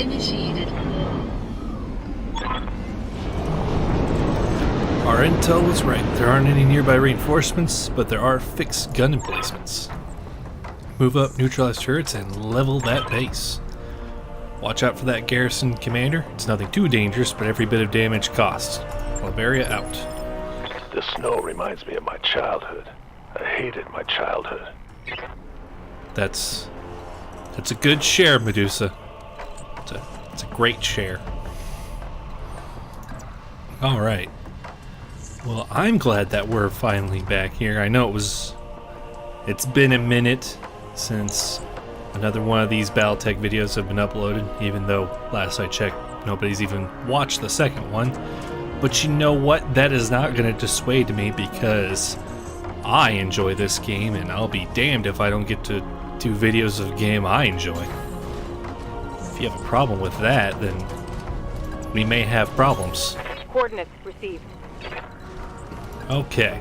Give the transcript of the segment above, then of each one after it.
initiated. Our intel was right. There aren't any nearby reinforcements, but there are fixed gun emplacements. Move up, neutralize turrets, and level that base. Watch out for that garrison commander. It's nothing too dangerous, but every bit of damage costs. Bavaria out. The snow reminds me of my childhood. I hated my childhood. That's a good share, Medusa. It's a great share. All right. Well, I'm glad that we're finally back here. I know it's been a minute since another one of these BattleTech videos have been uploaded, even though last I checked, nobody's even watched the second one. But you know what? That is not going to dissuade me because I enjoy this game, and I'll be damned if I don't get to do videos of a game I enjoy. If you have a problem with that, then we may have problems. Coordinates received. Okay.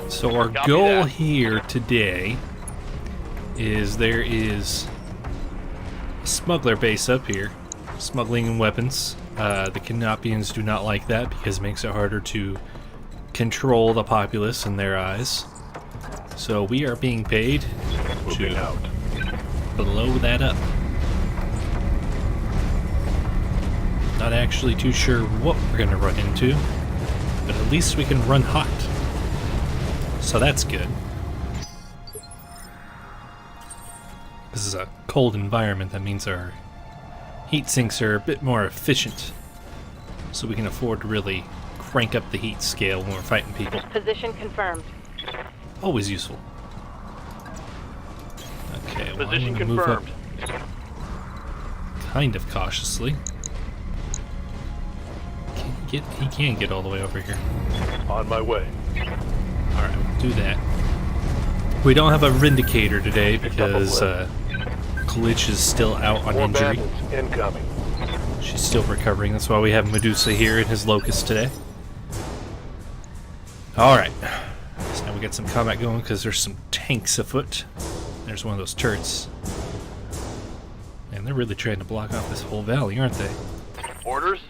So our goal here today is there is a smuggler base up here, smuggling weapons. The Canopians do not like that because it makes it harder to control the populace in their eyes. So we are being paid to blow that up. Not actually too sure what we're going to run into, but at least we can run hot. So that's good. This is a cold environment, that means our heat sinks are a bit more efficient. So we can afford to really crank up the heat scale when we're fighting people. Position confirmed. Always useful. Okay, well, Position I'm gonna move up confirmed. kind of cautiously. He can't get all the way over here. On my way. Alright, we'll do that. We don't have a Vindicator today because Glitch is still out on More injury. bandits incoming. She's still recovering. That's why we have Medusa here in his Locust today. Alright. So now we got some combat going because there's some tanks afoot. There's one of those turrets. And they're really trying to block off this whole valley, aren't they? Orders?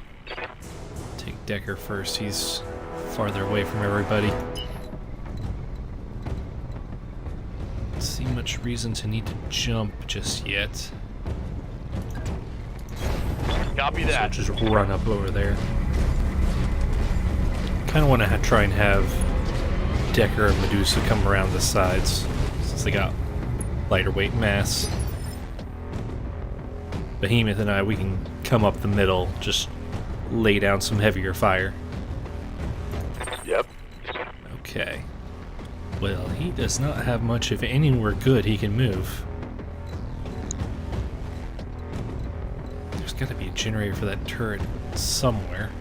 Take Decker first. He's farther away from everybody. Don't see much reason to need to jump just yet. Copy So that. just run up over there. Kind of want to try and have Decker and Medusa come around the sides since they got lighter weight mass. Behemoth and I, we can come up the middle, just lay down some heavier fire. Yep. Okay. Well, he does not have much, if anywhere good he can move. There's got to be a generator for that turret somewhere.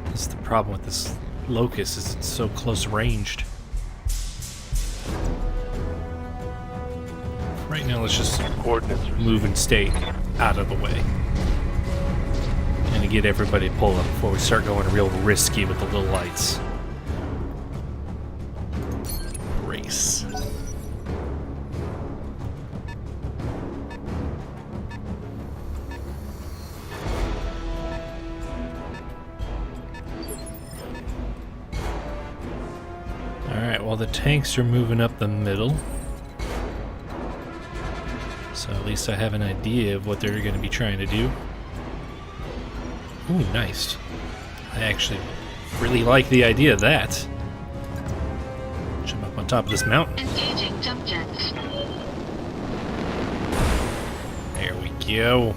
That's the problem with this Locust, is it's so close ranged. Right now, let's just Coordinates move and stay out of the way. And to get everybody pulled up before we start going real risky with the little lights. Race. Alright, well the tanks are moving up the middle. So at least I have an idea of what they're going to be trying to do. Ooh, nice. I actually really like the idea of that. Jump up on top of this mountain. Engaging jump jets. There we go.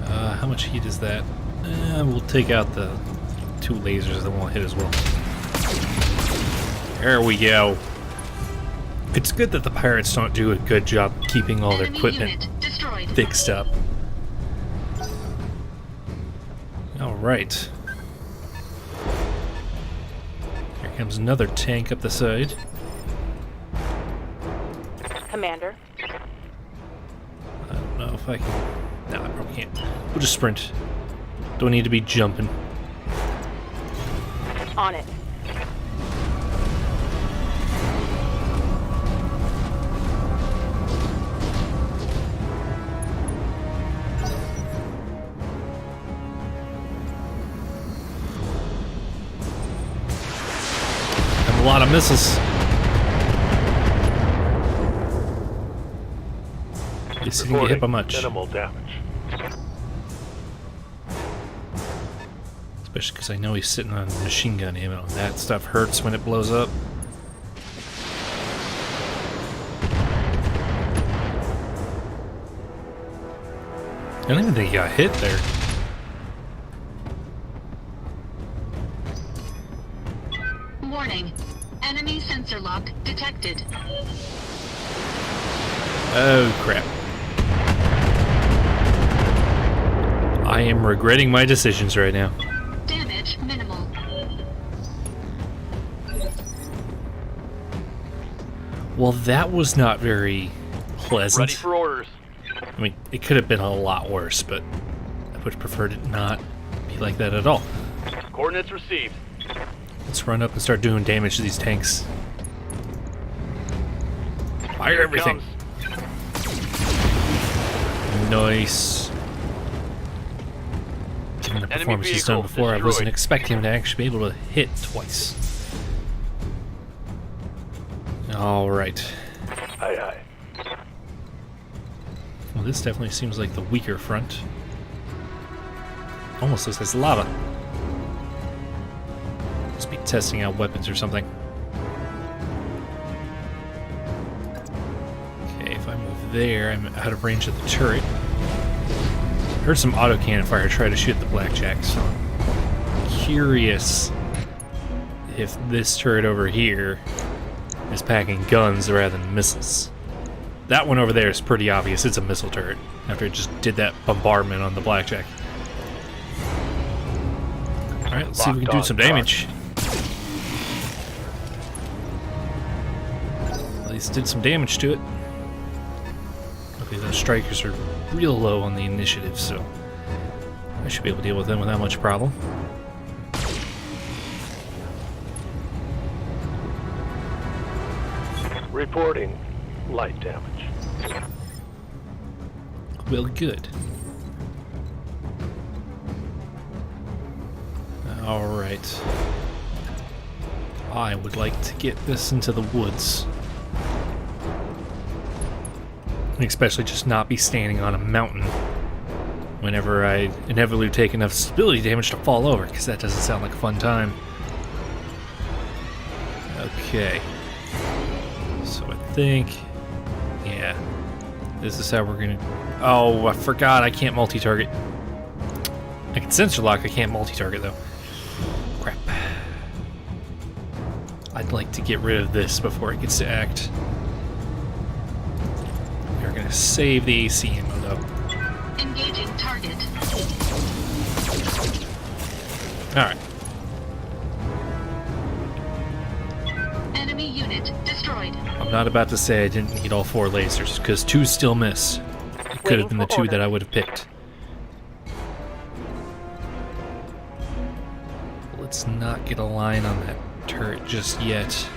How much heat is that? We'll take out the two lasers that won't hit as well. There we go. It's good that the pirates don't do a good job keeping all their Enemy equipment unit destroyed. fixed up. Alright. Here comes another tank up the side. Commander. I don't know if I can... No, I probably can't. We'll just sprint. Don't need to be jumping. On it. A lot of missiles. This didn't get hit by much. Minimal damage. Especially because I know he's sitting on machine gun ammo. That stuff hurts when it blows up. I don't even think he got hit there. Warning. Enemy sensor lock detected. Oh, crap. I am regretting my decisions right now. Damage minimal. Well, that was not very pleasant. Ready for orders. I mean, it could have been a lot worse, but I would have preferred it not be like that at all. Coordinates received. Let's run up and start doing damage to these tanks. Fire Here it everything. comes. Nice. Given the Enemy performance he's done vehicle before, I wasn't destroyed. expecting him to actually be able to hit twice. Alright. Aye, aye. Well, this definitely seems like the weaker front. Almost looks like it's lava. Must be testing out weapons or something. Okay, if I move there, I'm out of range of the turret. Heard some autocannon fire try to shoot the blackjack, so I'm curious if this turret over here is packing guns rather than missiles. That one over there is pretty obvious. It's a missile turret after it just did that bombardment on the blackjack. Alright, let's see if we can do some damage. At least did some damage to it. Okay, those strikers are real low on the initiative, so I should be able to deal with them without much problem. Reporting light damage. Well, good. Alright. I would like to get this into the woods. Especially just not be standing on a mountain whenever I inevitably take enough stability damage to fall over, because that doesn't sound like a fun time. Okay. So I think... yeah. This is how we're gonna... oh, I forgot I can't multi-target. I can sensor lock, I can't multi-target though. Crap. I'd like to get rid of this before it gets to act. We're gonna save the AC ammo though. Engaging target. Alright. Enemy unit destroyed. I'm not about to say I didn't need all 4 lasers, because 2 still miss. It could have been the 2 that I would have picked. Let's not get a line on that turret just yet.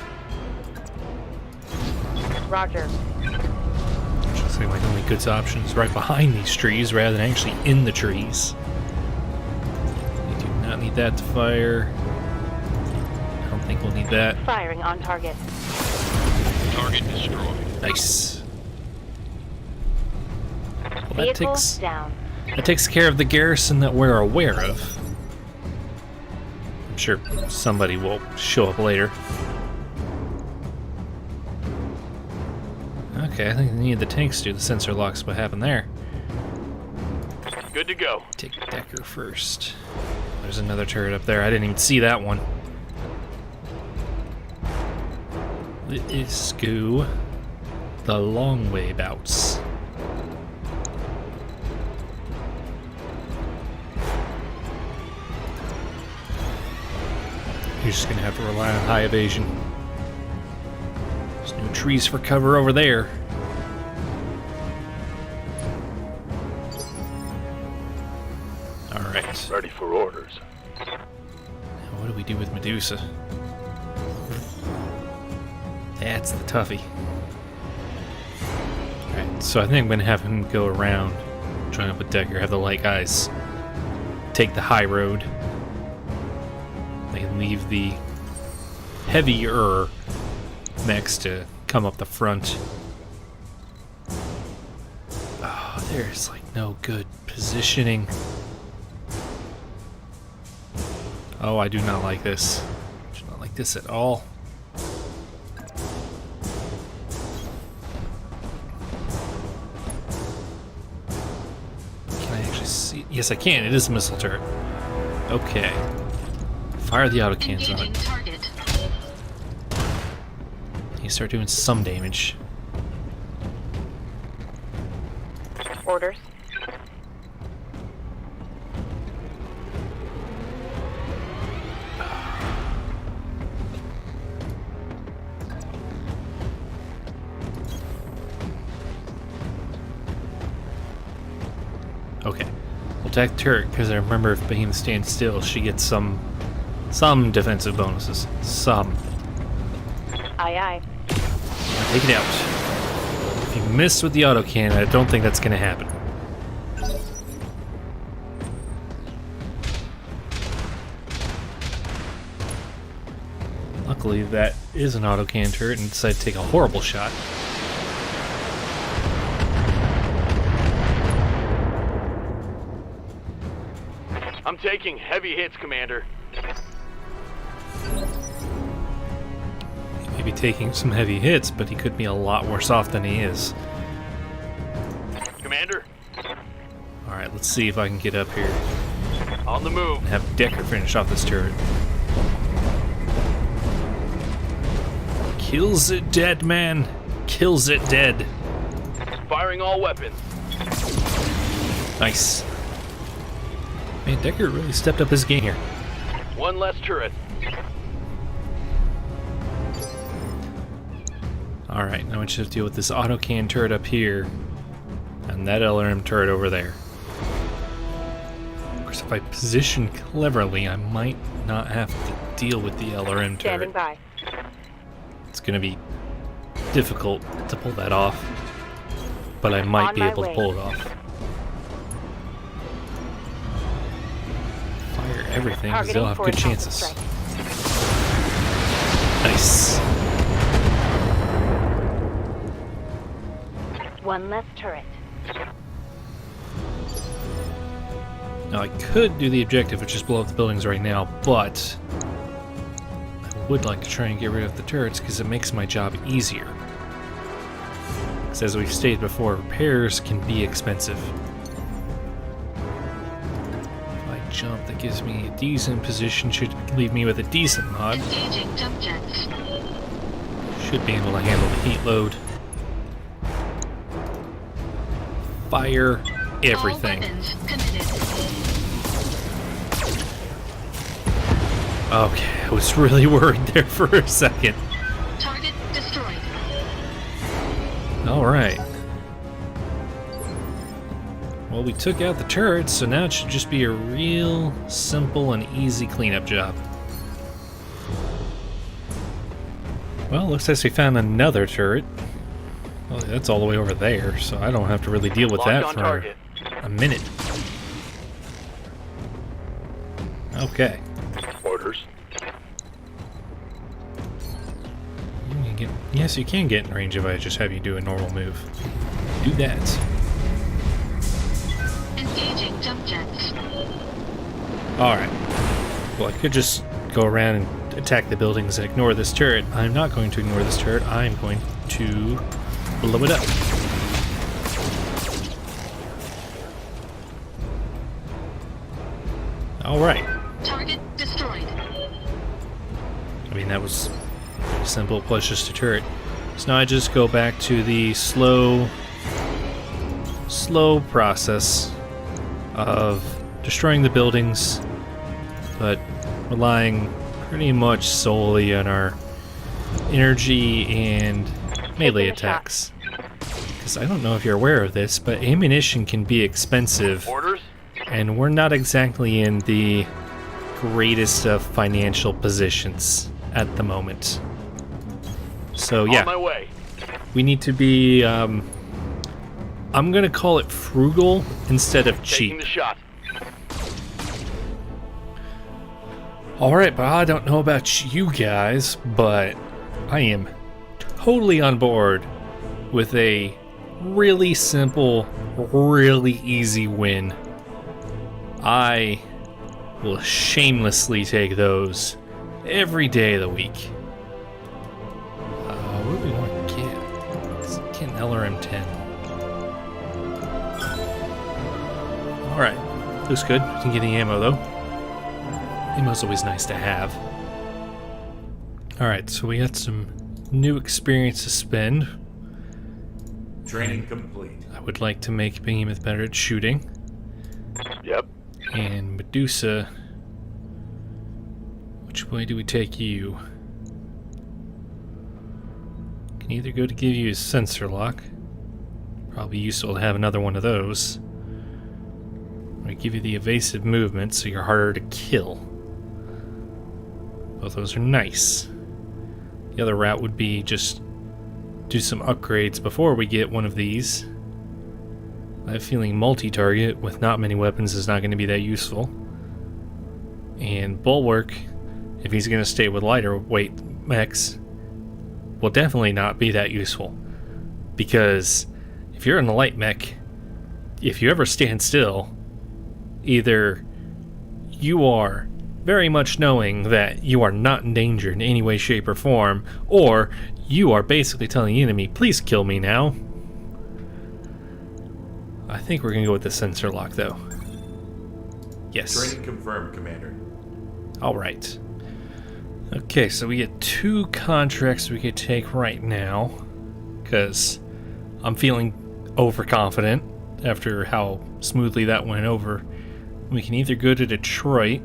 Roger. Looks like my only good option is right behind these trees rather than actually in the trees. We do not need that to fire. I don't think we'll need that. Firing on target. Target destroyed. Nice. Well, Vehicle down. that takes care of the garrison that we're aware of. I'm sure somebody will show up later. Okay, I think I need the tanks to do the sensor locks. What happened there? Good to go. Take Decker first. There's another turret up there. I didn't even see that one. Let's go the long way bouts. You're just gonna have to rely on high evasion. There's no trees for cover over there. Alright. Ready for orders. Now what do we do with Medusa? That's the toughie. Alright, so I think I'm gonna have him go around, join up with Decker, have the light guys take the high road. They can leave the heavier mechs to come up the front. Oh, there's like no good positioning. Oh, I do not like this. I do not like this at all. Can I actually see? Yes, I can. It is a missile turret. Okay. Fire the autocans on Engaging it. target. You start doing some damage. Orders. Okay. We'll attack the turret because I remember if Behemoth stands still, she gets some defensive bonuses. Some. Aye, aye. Take it out. If you miss with the autocannon, I don't think that's going to happen. Luckily, that is an autocannon turret and decided to take a horrible shot. I'm taking heavy hits, Commander. He may be taking some heavy hits, but he could be a lot worse off than he is. Commander, Alright, let's see if I can get up here on the move. and have Decker finish off this turret. Kills it dead, man. Kills it dead. Firing all weapons. Nice. Man, Decker really stepped up his game here. One less turret. Alright, now I just have to deal with this autocannon turret up here and that LRM turret over there. Of course, if I position cleverly, I might not have to deal with the LRM Standing turret. by. It's going to be difficult to pull that off, but I might On be my able to way. pull it off. Fire everything, because Targeting they'll have for good attack chances. strike. Nice. One less turret. Now I could do the objective, which is blow up the buildings right now, but I would like to try and get rid of the turrets because it makes my job easier. Because as we've stated before, repairs can be expensive. If I jump, that gives me a decent position, should leave me with a decent mod. Engaging jump jets. Should be able to handle the heat load. Fire everything. All weapons committed. Okay, I was really worried there for a second. Target destroyed. Alright. Well, we took out the turrets, so now it should just be a real simple and easy cleanup job. Well, looks like we found another turret. Well, that's all the way over there, so I don't have to really deal with Locked that on for target. a minute. Okay. Orders. Yes, you can get in range if I just have you do a normal move. Do that. Engaging jump jets. Alright. Well, I could just go around and attack the buildings and ignore this turret. I'm not going to ignore this turret. I'm going to blow it up. Alright. Target destroyed. I mean, that was simple, plus just a turret. So now I just go back to the slow process of destroying the buildings, but relying pretty much solely on our energy and melee Taking a shot. attacks. Because I don't know if you're aware of this, but ammunition can be expensive, Orders. and we're not exactly in the greatest of financial positions at the moment. So On yeah, my way. we need to be, I'm gonna call it frugal instead of Taking cheap. the shot. Alright, but I don't know about you guys, but I am totally on board with a really simple, really easy win. I will shamelessly take those every day of the week. What do we want to get? Let's get an LRM-10. Alright, looks good. We can get the ammo though. Ammo's always nice to have. Alright, so we got some new experience to spend. Training complete. I would like to make Behemoth better at shooting. Yep. And Medusa, which way do we take you? Can either go to give you a sensor lock. Probably useful to have another one of those. Or give you the evasive movement so you're harder to kill. Both those are nice. The other route would be just do some upgrades before we get one of these. I have a feeling multi-target with not many weapons is not going to be that useful. And Bulwark, if he's going to stay with lighter weight mechs, will definitely not be that useful. Because if you're in a light mech, if you ever stand still, either you are very much knowing that you are not in danger in any way, shape, or form, or you are basically telling the enemy, please kill me now. I think we're going to go with the sensor lock, though. Yes. Training confirmed, Commander. Alright. Okay, so we get 2 contracts we could take right now, because I'm feeling overconfident after how smoothly that went over. We can either go to Detroit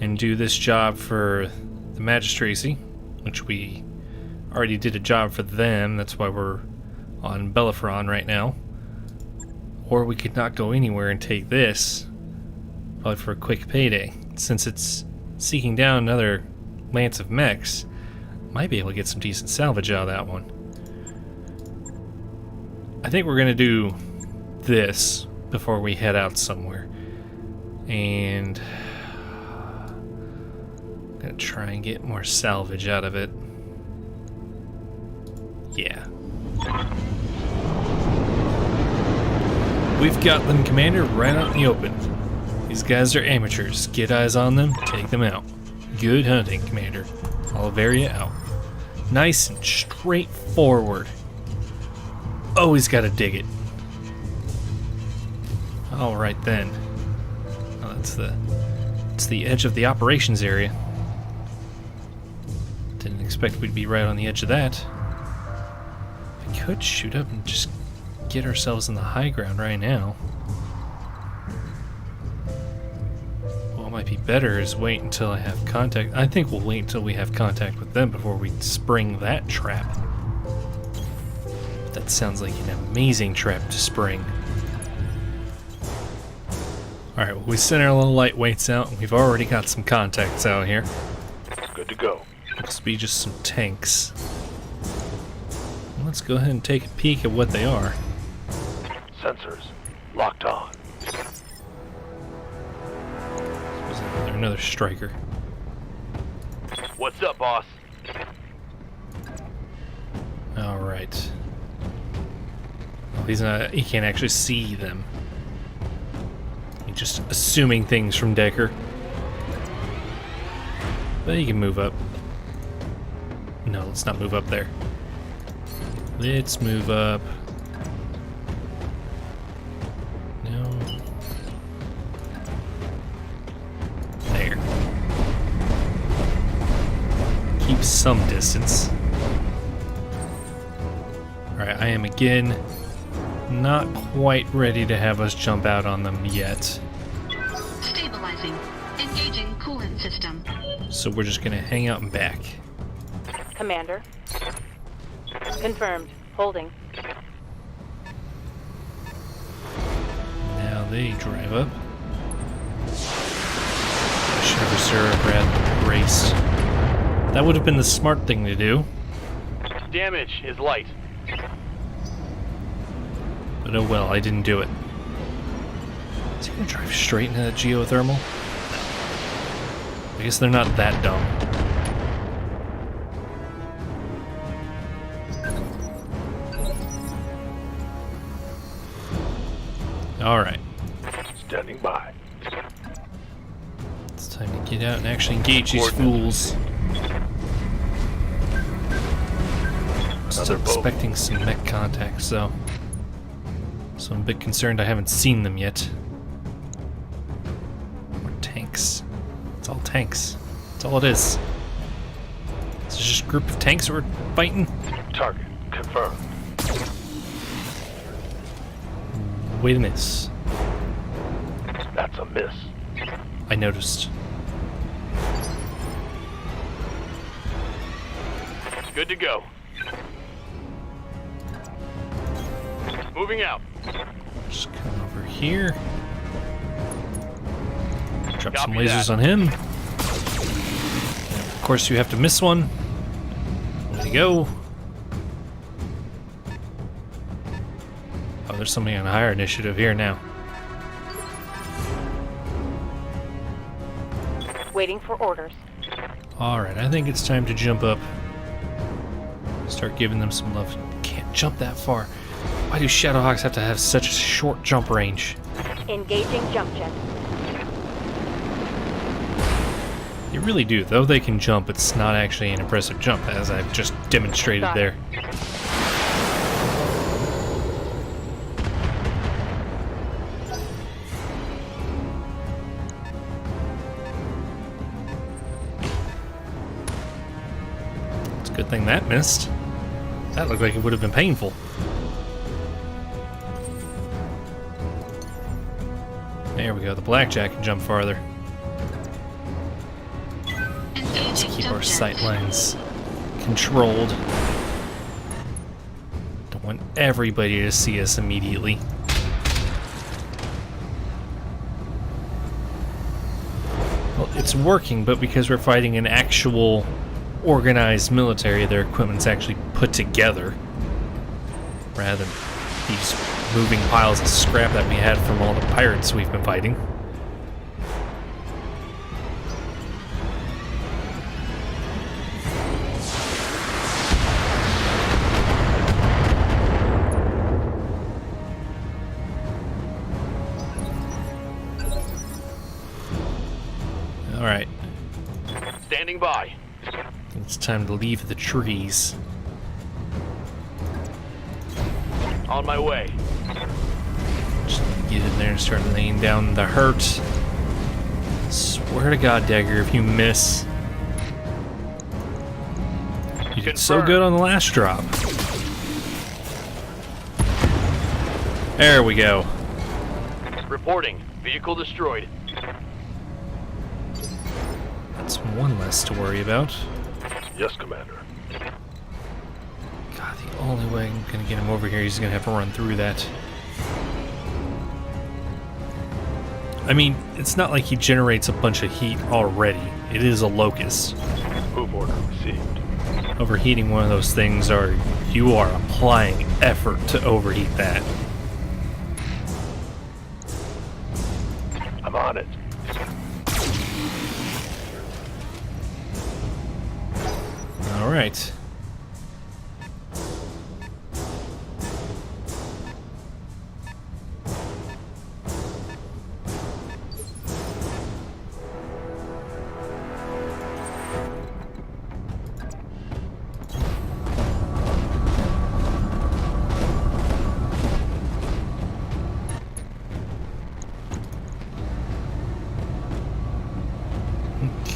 and do this job for the Magistracy, which we already did a job for them, that's why we're on Bellerophon right now. Or we could not go anywhere and take this, probably for a quick payday. Since it's seeking down another lance of mechs, might be able to get some decent salvage out of that one. I think we're going to do this before we head out somewhere. And I'm going to try and get more salvage out of it. Yeah. We've got them, Commander, right out in the open. These guys are amateurs. Get eyes on them, take them out. Good hunting, Commander. Oliveria out. Nice and straightforward. Always gotta dig it. Alright then. Oh, it's the edge of the operations area. Didn't expect we'd be right on the edge of that. We could shoot up and just get ourselves in the high ground right now. What might be better is wait until I have contact. I think we'll wait until we have contact with them before we spring that trap. That sounds like an amazing trap to spring. Alright, well, we sent our little lightweights out, and we've already got some contacts out here. Good to go. Must be just some tanks. Let's go ahead and take a peek at what they are. Sensors locked on. Is there another striker? What's up, boss? Alright. Well, he can't actually see them. He's just assuming things from Decker. But he can move up. No, let's not move up there. Let's move up. No. There. Keep some distance. Alright, I am again not quite ready to have us jump out on them yet. Stabilizing. Engaging coolant system. So we're just gonna hang out and back. Commander. Confirmed. Holding. Now they drive up. Shiver Sir Brad raced. That would have been the smart thing to do. Damage is light. But oh well, I didn't do it. Is he gonna drive straight into that geothermal? I guess they're not that dumb. Alright. Standing by. It's time to get out and actually engage these fools. Still expecting some mech contacts, though. So I'm a bit concerned I haven't seen them yet. Or tanks. It's all tanks. That's all it is. It's just a group of tanks that we're fighting. Target confirmed. Wait a miss. That's a miss. I noticed. Good to go. Moving out. Just come over here. Drop some Copy lasers that. on him. And of course, you have to miss one. There you go. Oh, there's somebody on higher initiative here now. Waiting for orders. Alright, I think it's time to jump up. Start giving them some love. Can't jump that far. Why do Shadowhawks have to have such a short jump range? Engaging jump jet. They really do. Though they can jump, it's not actually an impressive jump, as I've just demonstrated Got it. there. It's a good thing that missed. That looked like it would have been painful. There we go. The blackjack can jump farther. Let's Engaging keep our jump sight jet. lines controlled. Don't want everybody to see us immediately. Well, it's working, but because we're fighting an actual organized military, their equipment's actually put together rather than these moving piles of scrap that we had from all the pirates we've been fighting. Alright, Standing by. it's time to leave the trees. On my way. Just get in there and start laying down the hurt. Swear to God, Dagger, if you miss. You did so Confirmed. good on the last drop. There we go. Reporting. Vehicle destroyed. That's one less to worry about. Yes, Commander. God, the only way I'm gonna get him over here, he's gonna have to run through that. I mean, it's not like he generates a bunch of heat already. It is a locust. Move order received. Overheating one of those things you are applying effort to overheat that. I'm on it. All right.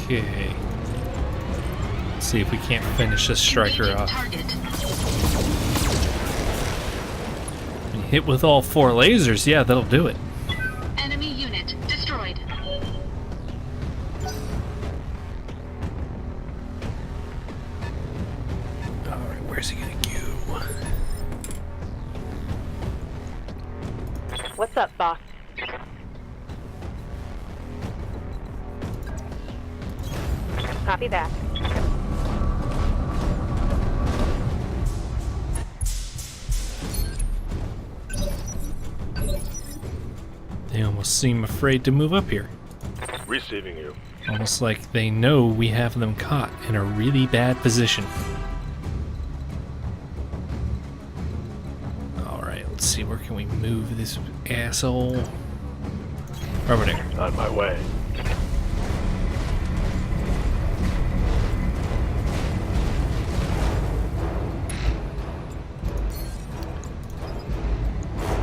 Okay. Let's see if we can't finish this striker Engaging off. target. Hit with all 4 lasers, yeah, that'll do it. Enemy unit destroyed. Alright, where's he gonna go? What's up, boss? Copy that. They almost seem afraid to move up here. Receiving you. Almost like they know we have them caught in a really bad position. Alright, let's see, where can we move this asshole? Over there. On my way.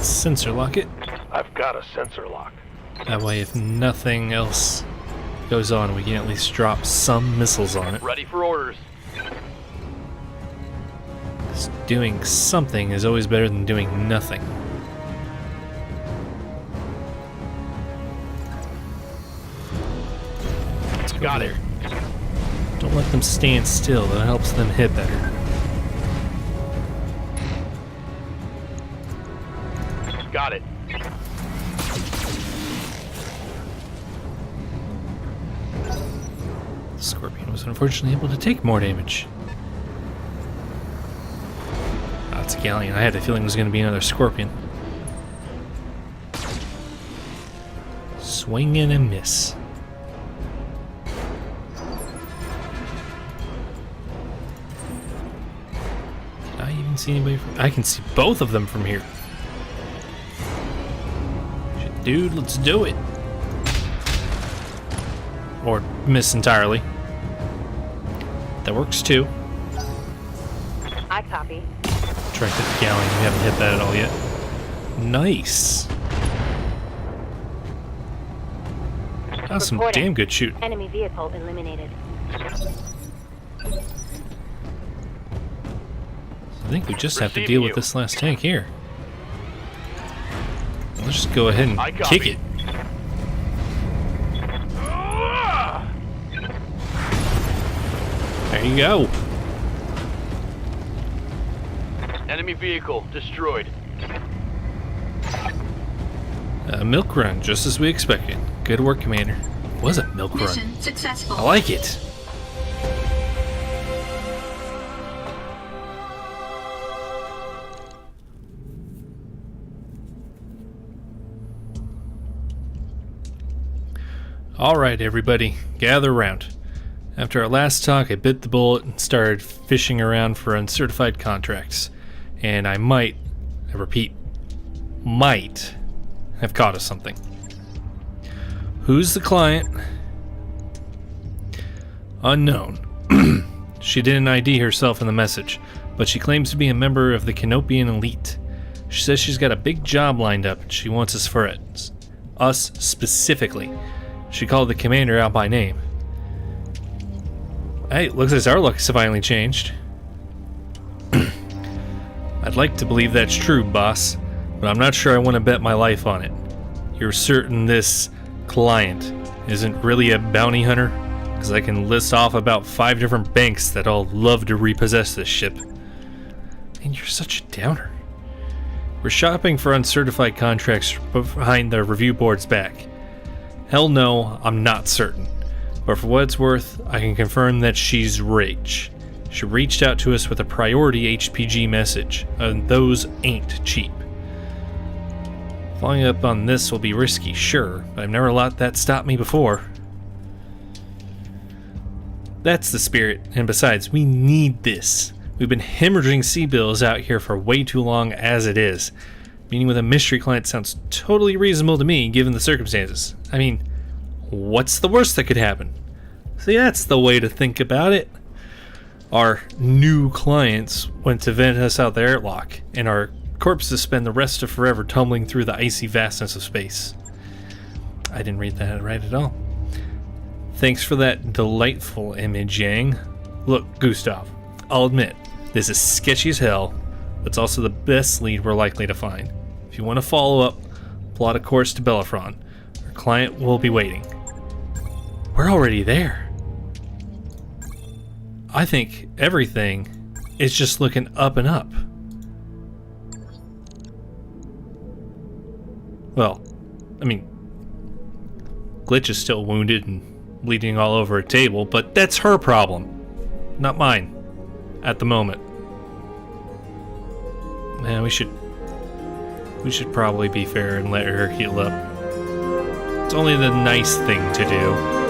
Sensor lock it. I've got a sensor lock. That way, if nothing else goes on, we can at least drop some missiles on it. Ready for orders. 'Cause doing something is always better than doing nothing. Let's go Got there. it. Don't let them stand still. That helps them hit better. Got it. Scorpion was unfortunately able to take more damage. Oh, it's a Galleon. I had a feeling it was going to be another Scorpion. Swing and a miss. Did I even see anybody from... I can see both of them from here. Shit, dude, let's do it. Or miss entirely. That works too. I copy. Try to hit the Galleon. We haven't hit that at all yet. Nice. That was some Reporting. damn good shooting. Enemy vehicle eliminated. I think we just have to Receiving deal with you. this last tank here. Let's just go ahead and I copy. kick it. There you go. Enemy vehicle destroyed. A milk run, just as we expected. Good work, Commander. It was a milk run. Mission successful. I like it. Alright, everybody, gather around. After our last talk, I bit the bullet and started fishing around for uncertified contracts. And I might, I repeat, might have caught us something. Who's the client? Unknown. She didn't ID herself in the message, but she claims to be a member of the Canopian elite. She says she's got a big job lined up and she wants us for it. Us specifically. She called the commander out by name. Hey, looks like our luck has finally changed. I'd like to believe that's true, boss, but I'm not sure I want to bet my life on it. You're certain this client isn't really a bounty hunter? Because I can list off about 5 different banks that all love to repossess this ship. And you're such a downer. We're shopping for uncertified contracts behind the review board's back. Hell no, I'm not certain. But for what it's worth, I can confirm that she's rich. She reached out to us with a priority HPG message, and those ain't cheap. Following up on this will be risky, sure, but I've never let that stop me before. That's the spirit, and besides, we need this. We've been hemorrhaging C-bills out here for way too long as it is. Meeting with a mystery client sounds totally reasonable to me, given the circumstances. I mean, what's the worst that could happen? See, that's the way to think about it. Our new clients went to vent us out the airlock, and our corpses spend the rest of forever tumbling through the icy vastness of space. I didn't read that right at all. Thanks for that delightful image, Yang. Look, Gustav, I'll admit, this is sketchy as hell, but it's also the best lead we're likely to find. If you want to follow up, plot a course to Bellerophon. Our client will be waiting. We're already there. I think everything is just looking up and up. Well, I mean, Glitch is still wounded and bleeding all over a table, but that's her problem, not mine, at the moment. Man, we should probably be fair and let her heal up. It's only the nice thing to do.